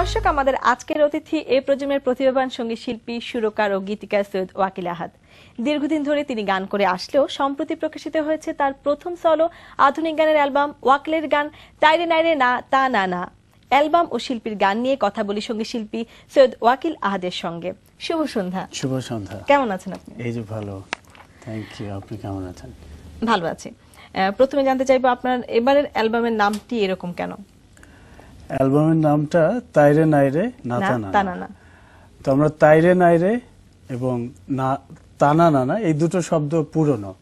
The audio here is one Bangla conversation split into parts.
দর্শক, আমাদের আজকের অতিথি এই প্রজন্মের প্রতিভাবান সঙ্গীত শিল্পী, সুরকার ও গীতিকার সৈয়দ ওয়াকিল আহাদ। দীর্ঘদিন ধরে তিনি গান করে আসলেও সম্প্রতি প্রকাশিত হয়েছে তার প্রথম সলো আধুনিক গানের অ্যালবাম ওয়াকিলের গান তাইরে নাইরে না তা না না। অ্যালবাম ও শিল্পীর গান নিয়ে কথা বলি সঙ্গীত শিল্পী সৈয়দ ওয়াকিল আহাদের সঙ্গে। শুভ সন্ধ্যা। শুভ সন্ধ্যা। কেমন আছেন আপনি? এই যে ভালো, থ্যাংক ইউ। আপনি কেমন আছেন? ভালো আছি। প্রথমে জানতে চাইবো আপনার এবারের অ্যালবামের নামটি এরকম কেন? অ্যালবামের নামটা তাইরে নাইরে না তানা না। তো আমরা তাইরে নাইরে এবং না তানা না না এই দুটো শব্দ পুরনো,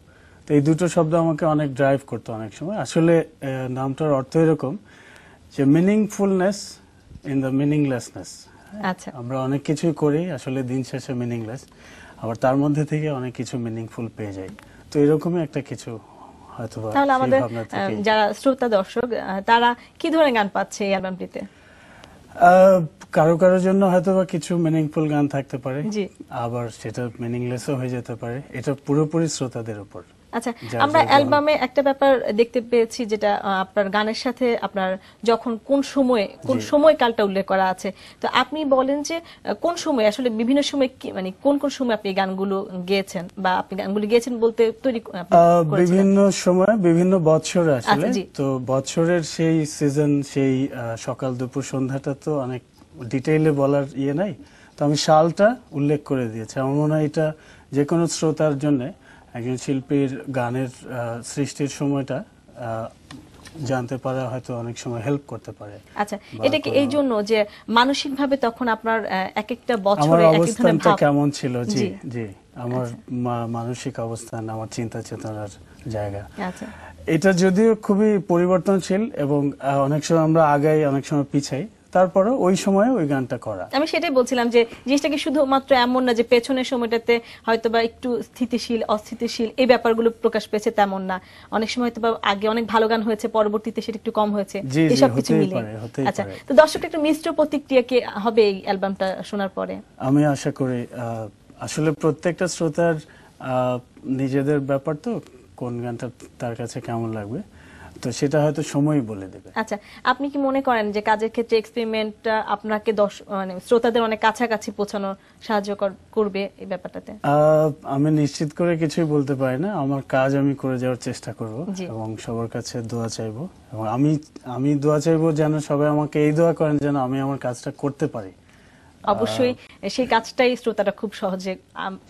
তো এই দুটো শব্দ আমাকে অনেক ড্রাইভ করতো অনেক সময়। আসলে নামটার অর্থ এরকম যে মিনিংফুলনেস ইন দ্য মিনিংলেসনেস। আচ্ছা, আমরা অনেক কিছুই করি আসলে দিন শেষে মিনিংলেস, আবার তার মধ্যে থেকে অনেক কিছু মিনিংফুল পেয়ে যাই। তো এরকমই একটা কিছু হয়তো। তাহলে আমাদের যারা শ্রোতা দর্শক তারা কি ধরনের গান পাচ্ছে এই অ্যালবামটিতে? কারো কারোর জন্য হয়তো বা কিছু মিনিংফুল গান থাকতে পারে, আবার সেটা মিনিংলেসও হয়ে যেতে পারে। এটা পুরোপুরি শ্রোতাদের উপর। আচ্ছা, আমরা অ্যালবামে একটা ব্যাপার দেখতে পেয়েছি, যেটা আপনার গানের সাথে আপনার যখন কোন সময়কালটা উল্লেখ করা আছে। তো আপনি বলেন যে কোন সময়, আসলে বিভিন্ন সময় মানে কোন কোন সময় আপনি গানগুলো গেয়েছেন, বা আপনি গানগুলো গেয়েছেন বলতে তৈরি বিভিন্ন সময় বিভিন্ন বছরে আসলে। তো বছরের সেই সিজন, সেই সকাল দুপুর সন্ধ্যাটা তো অনেক ডিটেইলে বলার ইয়ে নাই, তো আমি সালটা উল্লেখ করে দিয়েছি। আমার মনে হয় এটা যে কোনো শ্রোতার জন্য, একজন শিল্পীর গানের সৃষ্টির সময়টা জানতে পারা হয়তো অনেক সময় হেল্প করতে পারে। আচ্ছা, এটা কি এই জন্য যে মানসিকভাবে তখন আপনার এক একটা বছরে আমার অবস্থানটা কেমন ছিল? জি জি, আমার মানসিক অবস্থান, আমার চিন্তা চেতনার জায়গা, এটা যদিও খুবই পরিবর্তনশীল এবং অনেক সময় আমরা আগাই, অনেক সময় পিছাই, তারপরে ওই সময়ে ওই গানটা করা। আমি সেটাই বলছিলাম যে জিনিসটা কি শুধুমাত্র এমন না যে পেছনের সময়টাতে হয়তো বা একটু স্থিতিশীল অস্থিতিশীল এই ব্যাপারগুলো প্রকাশ পেয়েছে, তেমন না। অনেক সময় হয়তো বা আগে অনেক ভালো গান হয়েছে, পরবর্তীতে সেটা একটু কম হয়েছে, এসব কিছু মিলে। আচ্ছা, তো দর্শক একটা মিশ্র প্রতিক্রিয়া কি হবে এই অ্যালবামটা শোনার পরে? আমি আশা করি। আসলে প্রত্যেকটা শ্রোতার নিজেদের ব্যাপার, তো কোন গানটা তার কাছে কেমন লাগবে, তো সেটা হয়তো সময়ই বলে দেবে। আচ্ছা, আপনি কি মনে করেন যে কাজের ক্ষেত্রে এক্সপেরিমেন্টটা আপনাকে মানে শ্রোতাদের অনেক কাছাকাছি পৌঁছানো সাহায্য করবে এই ব্যাপারটাতে? আমি নিশ্চিত করে কিছুই বলতে পারি না। আমার কাজ আমি করে যাওয়ার চেষ্টা করব এবং সবার কাছে দোয়া চাইবো, এবং আমি দোয়া চাইবো যেন সবাই আমাকে এই দোয়া করেন যেন আমি আমার কাজটা করতে পারি। অবশ্যই সেই কাজটাই শ্রোতারা খুব সহজে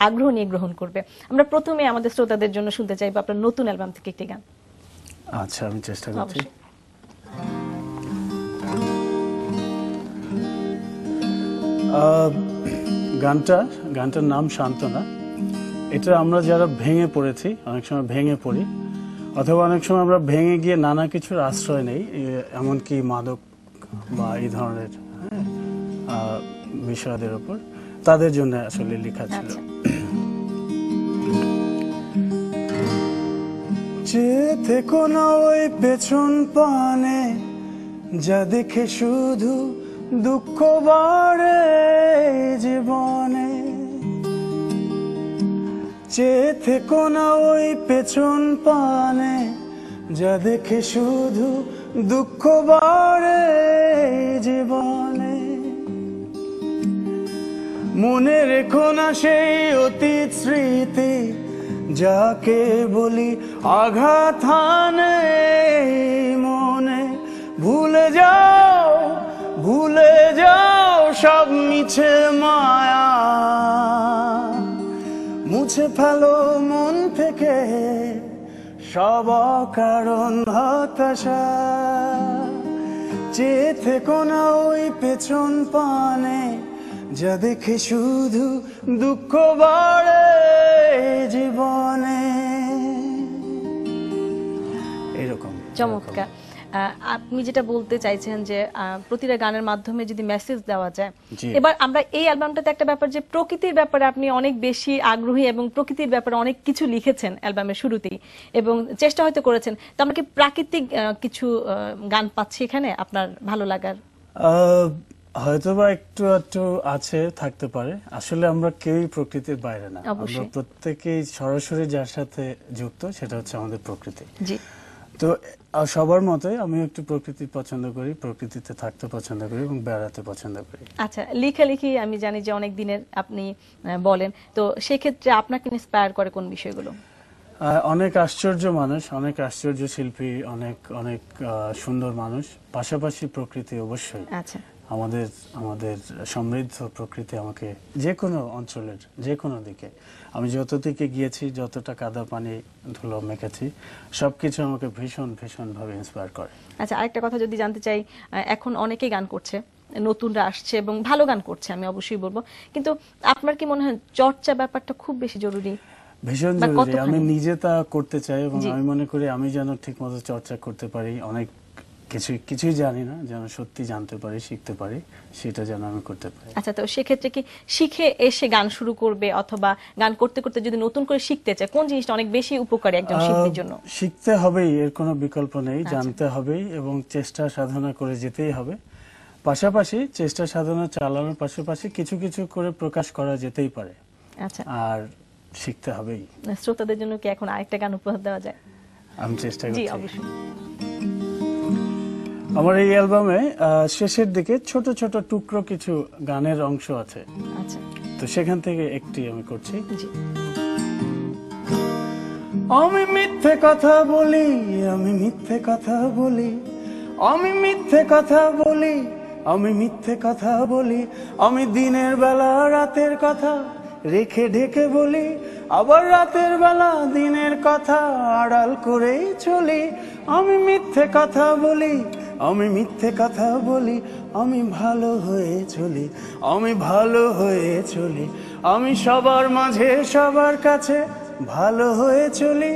আগ্রহ নিয়ে গ্রহণ করবে। আমরা প্রথমে আমাদের শ্রোতাদের জন্য শুনতে চাইবো আপনার নতুন অ্যালবাম থেকে একটি গান। আচ্ছা, আমি চেষ্টা করছি। গানটার নাম সান্ত্বনা। এটা আমরা যারা ভেঙে পড়েছি, অনেক সময় ভেঙে পড়ি, অথবা অনেক সময় আমরা ভেঙে গিয়ে নানা কিছুর আশ্রয় নেই, এমনকি মাদক বা এই ধরনের বিষয়দের উপর, তাদের জন্য আসলে লেখা ছিল। চেয়ে থেকো না ওই পেছন পানে, যা দেখে শুধু দুঃখ বাড়ে জীবনে। চেয়ে থেকো না ওই পেছন পানে, যা দেখে শুধু দুঃখ বাড়ে জীবনে। মনে রেখো না সেই অতীত স্মৃতি, যাকে বলি আঘাত হানে মনে। ভুলে যাও সব মিছে মায়া, মুছে ফেলো মন থেকে সব কারণ হতাশা। চেয়ে থেকো না ওই পেছন পানে, যা দেখে শুধু দুঃখ বাড়ে জীবনে। এরকম। চমৎকার। আপনি যেটা বলতে চাইছেন যে প্রতিটা গানের মাধ্যমে যদি মেসেজ দেওয়া যায়। এবার আমরা এই অ্যালবামটাতে একটা ব্যাপার, যে প্রকৃতির ব্যাপারে আপনি অনেক বেশি আগ্রহী এবং প্রকৃতির ব্যাপারে অনেক কিছু লিখেছেন অ্যালবামের শুরুতেই, এবং চেষ্টা হয়তো করেছেন। তো আমরা কি প্রাকৃতিক কিছু গান পাচ্ছি এখানে আপনার ভালো লাগার? হয়তোবা একটু একটু আছে, থাকতে পারে। আসলে আমরা কেউই প্রকৃতির বাইরে না, আমরা প্রত্যেকেই সরাসরি যার সাথে যুক্ত, সেটা হচ্ছে আমাদের প্রকৃতি। তো সবার মতোই আমি একটু প্রকৃতি পছন্দ করি, প্রকৃতিতে থাকতে পছন্দ করি এবং বেড়াতে পছন্দ করি। আচ্ছা, লেখালেখি আমি জানি যে অনেক দিনের আপনি বলেন, তো সেক্ষেত্রে আপনাকে ইন্সপায়ার করে কোন বিষয়গুলো? অনেক আশ্চর্য মানুষ, অনেক আশ্চর্য শিল্পী, অনেক অনেক সুন্দর মানুষ, পাশাপাশি প্রকৃতি অবশ্যই। আচ্ছা, আমাদের আমাদের সমৃদ্ধ প্রকৃতি আমাকে যে কোনো অঞ্চলের যে কোনো দিকে, আমি যত দিকে গিয়েছি, যতটা কাদা পানি ধুলো মেখেছি, সবকিছু আমাকে ভীষণ ভীষণভাবে ইন্সপায়ার করে। আচ্ছা, আরেকটা কথা যদি জানতে চাই, এখন অনেকেই গান করছে, নতুনরা আসছে এবং ভালো গান করছে, আমি অবশ্যই বলবো, কিন্তু আপনার কি মনে হয় চর্চা ব্যাপারটা খুব বেশি জরুরি? ভীষণ জরুরি। আমি নিজে তা করতে চাই এবং আমি মনে করি আমি যেন ঠিকমতো চর্চা করতে পারি, অনেক কিছুই জানি না যেন সত্যি জানতে পারি, শিখতে পারি, সেটা যেন আমি করতে পারি। আচ্ছা, তো সেক্ষেত্রে কি শিখে এসে গান শুরু করবে, অথবা গান করতে করতে যদি নতুন করে শিখতে চায়, কোন জিনিসটা অনেক বেশি উপকারী একজন শিল্পীর জন্য? শিখতে হবেই, এর কোনো বিকল্প নেই, জানতে হবেই এবং চেষ্টা সাধনা করে যেতেই হবে। পাশাপাশি চেষ্টা সাধনা চালানোর পাশাপাশি কিছু কিছু করে প্রকাশ করা যেতেই পারে। আচ্ছা, আর শিখতে হবেই। শ্রোতাদের জন্য কি এখন আরেকটা গান উপহার দেওয়া যায়? আমি চেষ্টা জি, করছি। অবশ্যই। আমার এই অ্যালবামে শেষের দিকে ছোট ছোট টুকরো কিছু গানের অংশ আছে। আচ্ছা, তো সেখান থেকে একটি আমি করছি। জি। আমি মিথ্যে কথা বলি, আমি মিথ্যে কথা বলি, আমি মিথ্যে কথা বলি, আমি মিথ্যে কথা বলি, আমি দিনের বেলা রাতের কথা রেখে ঢেকে বলি, আবার রাতের বেলা দিনের কথা আড়াল করেই চলি। আমি মিথ্যে কথা বলি, আমি মিথ্যে কথা বলি, আমি ভালো হয়ে চলি, আমি ভালো হয়ে চলি, আমি সবার মাঝে সবার কাছে ভালো হয়ে চলি,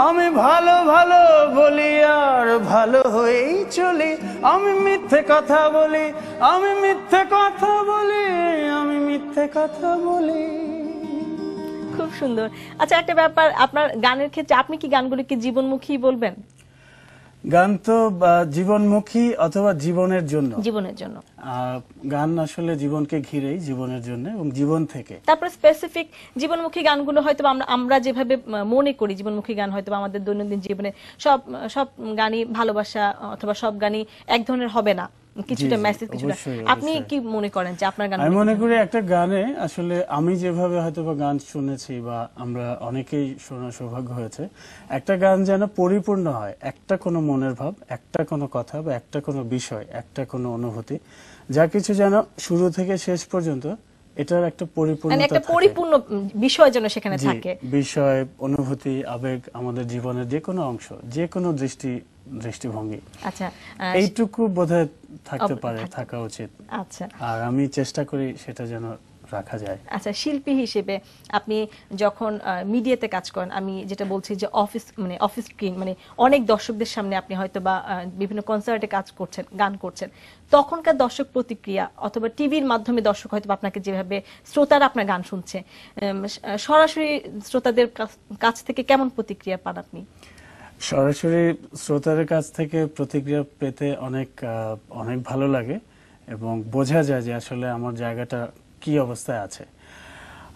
আমি ভালো ভালো বলি আর ভালো হয়েই চলি। আমি মিথ্যে কথা বলি, আমি মিথ্যে কথা বলি, আমি মিথ্যে কথা বলি। খুব সুন্দর। আচ্ছা, একটা ব্যাপার, আপনার গানের ক্ষেত্রে আপনি কি গানগুলিকে জীবনমুখী বলবেন? গান তো জীবনমুখী অথবা জীবনের জন্য, জীবনের জন্য। গান আসলে জীবনকে ঘিরেই, জীবনের জন্য এবং জীবন থেকে। তারপর স্পেসিফিক জীবনমুখী গানগুলো হয়তো আমরা যেভাবে মনে করি জীবনমুখী গান, হয়তো আমাদের দৈনন্দিন জীবনে সব সব গানই ভালোবাসা, অথবা সব গানই এক ধরনের হবে না, কিছুটা মেসেজ, কিছুটা। আপনি কি মনে করেন যে আপনার গান? আমি মনে করি একটা গানে আসলে আমি যেভাবে হয়তো বা গান শুনেছি বা আমরা অনেকেই শোনার সৌভাগ্য হয়েছে, একটা গান যেন পরিপূর্ণ হয়, একটা কোনো মনের ভাব, একটা কোনো কথা বা একটা কোনো বিষয়, একটা কোনো অনুভূতি, যা কিছু যেন শুরু থেকে শেষ পর্যন্ত এটার একটা পরিপূর্ণতা, একটা পরিপূর্ণ বিষয় যেন সেখানে থাকে। বিষয়, অনুভূতি, আবেগ, আমাদের জীবনের যে কোনো অংশ, যে কোনো দৃষ্টিভঙ্গি, আচ্ছা, এইটুকু বোধহয় থাকতে পারে, থাকা উচিত। আচ্ছা, আর আমি চেষ্টা করি সেটা যেন রাখা যায়। আচ্ছা, শিল্পী হিসেবে আপনি যখন মিডিয়াতে কাজ করেন, আমি যেটা বলছি যে অফিস স্ক্রিন, অনেক দর্শকদের সামনে আপনি হয়তো বা বিভিন্ন কনসার্টে কাজ করছেন, গান করছেন, তখনকার দর্শক প্রতিক্রিয়া, অথবা টিভির মাধ্যমে দর্শক হয়তো আপনাকে যেভাবে শ্রোতারা আপনার গান শুনছে, সরাসরি শ্রোতাদের কাছ থেকে কেমন প্রতিক্রিয়া পান আপনি? সরাসরি শ্রোতাদের কাছ থেকে প্রতিক্রিয়া পেতে অনেক অনেক ভালো লাগে এবং বোঝা যায় যে আসলে আমার জায়গাটা কি অবস্থায় আছে।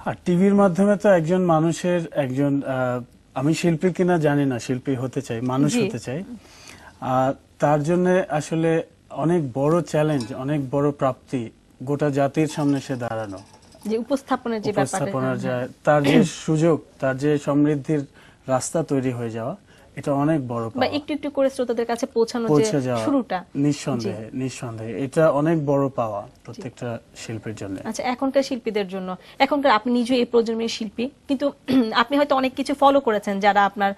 আর টিভির মাধ্যমে তো একজন মানুষের আমি শিল্পী কিনা জানি না, শিল্পী হতে চাই, মানুষ হতে চাই, তার জন্য আসলে অনেক বড় চ্যালেঞ্জ, অনেক বড় প্রাপ্তি গোটা জাতির সামনে সে দাঁড়ানো, যে উপস্থাপনের যে ব্যাপারটা, তার যে সুযোগ, তার যে সমৃদ্ধির রাস্তা তৈরি হয়ে যাওয়া, এটা অনেক বড় পাওয়া, বা একটু একটু করে শ্রোতাদের কাছে পৌঁছে যাওয়া, শুরুটা নিঃসন্দেহে এটা অনেক বড় পাওয়া প্রত্যেকটা শিল্পীর জন্য। আচ্ছা, এখনকার শিল্পীদের জন্য, এখনকার আপনি নিজে এই প্রজন্মের শিল্পী, কিন্তু আপনি হয়তো অনেক কিছু ফলো করেছেন যারা আপনার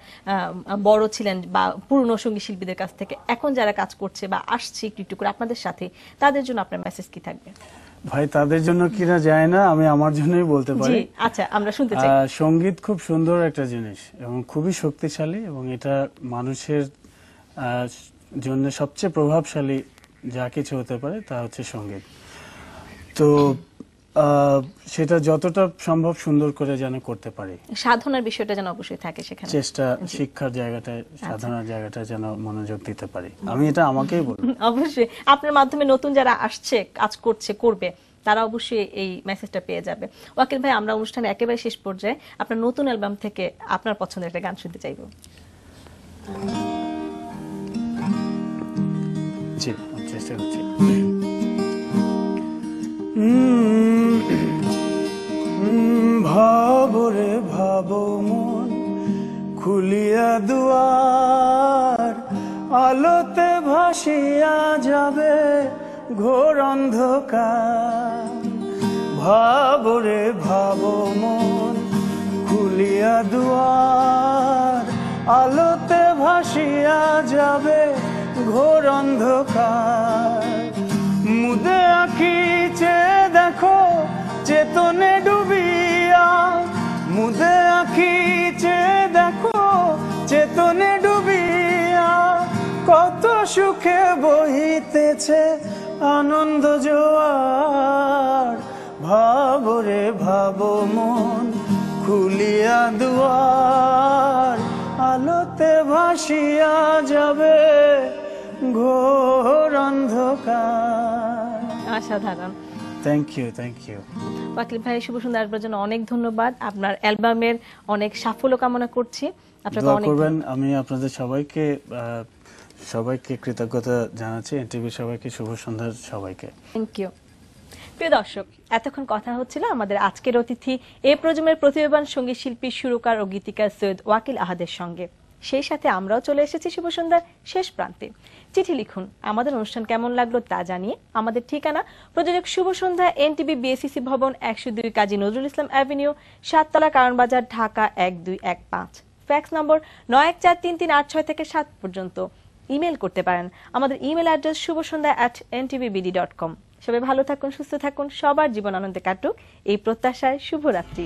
বড় ছিলেন বা পুরনো সঙ্গী শিল্পীদের কাছ থেকে, এখন যারা কাজ করছে বা আসছে একটু একটু করে আপনাদের সাথে, তাদের জন্য আপনার মেসেজ কি থাকবে? ভাই, তাদের জন্য কিনা যায় না, আমি আমার জন্যই বলতে পারি। আচ্ছা, আমরা শুনতে চাই। সঙ্গীত খুব সুন্দর একটা জিনিস এবং খুবই শক্তিশালী, এবং এটা মানুষের জন্য সবচেয়ে প্রভাবশালী যা কিছু হতে পারে তা হচ্ছে সঙ্গীত। তো সেটা যতটা সম্ভব সুন্দর করে যেন করতে পারি, সাধনার বিষয়টা যেন অবশ্যই থাকে সেখানে, চেষ্টা, শিক্ষার জায়গাটায়, সাধনার জায়গাটা যেন মনোযোগ দিতে পারি, আমি এটা আমাকেই বলবো। অবশ্যই আপনার মাধ্যমে নতুন যারা আসছে, কাজ করছে, করবে, তারা অবশ্যই এই মেসেজটা পেয়ে যাবে। ওয়াকিল ভাই, আমরা অনুষ্ঠানে একেবারে শেষ পর্যায়ে আপনার নতুন অ্যালবাম থেকে আপনার পছন্দের একটা গান শুনতে চাইবো। জি, আমি চেষ্টা করছি। ভাবরে ভাব মন খুলিয়া দুয়ার, আলোতে ভাসিয়া যাবে ঘোর অন্ধকার। ভাবরে ভাব মন খুলিয়া দুয়ার, আলোতে ভাসিয়া যাবে ঘোর অন্ধকার। মুদে আঁখি চেয়ে দেখো চেতনে ডুবিয়া, মুদে আঁখি চেয়ে দেখো চেতনে ডুবিয়া, কত সুখে বহিতেছে আনন্দ জোয়ার। ভাবরে ভাব মন খুলিয়া দুয়ার, আলোতে ভাসিয়া যাবে ঘোর অন্ধকার। অসাধারণ। Thank you, thank you. Wakil ভাই, শুভ সন্ধ্যা আসবার জন্য অনেক ধন্যবাদ। আপনার অ্যালবামের অনেক সাফল্য কামনা করছি। আপনাকে দোয়া অনেক করবেন। আমি আপনাদের সবাইকে কৃতজ্ঞতা জানাচ্ছি, এনটিভি সবাইকে, শুভ সন্ধ্যা সবাইকে। Thank you. প্রিয় দর্শক, এতক্ষণ কথা হচ্ছিল আমাদের আজকের অতিথি এ প্রজন্মের প্রতিভাবান সঙ্গীত শিল্পী, সুরকার ও গীতিকার সৈয়দ ওয়াকিল আহাদের সঙ্গে। সেই সাথে আমরাও চলে এসেছি শুভ সন্ধ্যার শেষ প্রান্তে। চিঠি লিখুন, আমাদের অনুষ্ঠান কেমন লাগলো তা জানিয়ে। আমাদের ঠিকানা প্রযোজক শুভ সন্ধ্যা, এনটিভি বিএসিসি ভবন, 102 কাজী নজরুল ইসলাম অ্যাভিনিউ, 7 তলা, কারণবাজার, ঢাকা 1215। ফ্যাক্স নম্বর 914338 থেকে 7 পর্যন্ত। ইমেল করতে পারেন, আমাদের ইমেল অ্যাড্রেস shubhosandhya@ntvbd.com। সবাই ভালো থাকুন, সুস্থ থাকুন, সবার জীবন আনন্দে কাটুক এই প্রত্যাশায় শুভরাত্রি।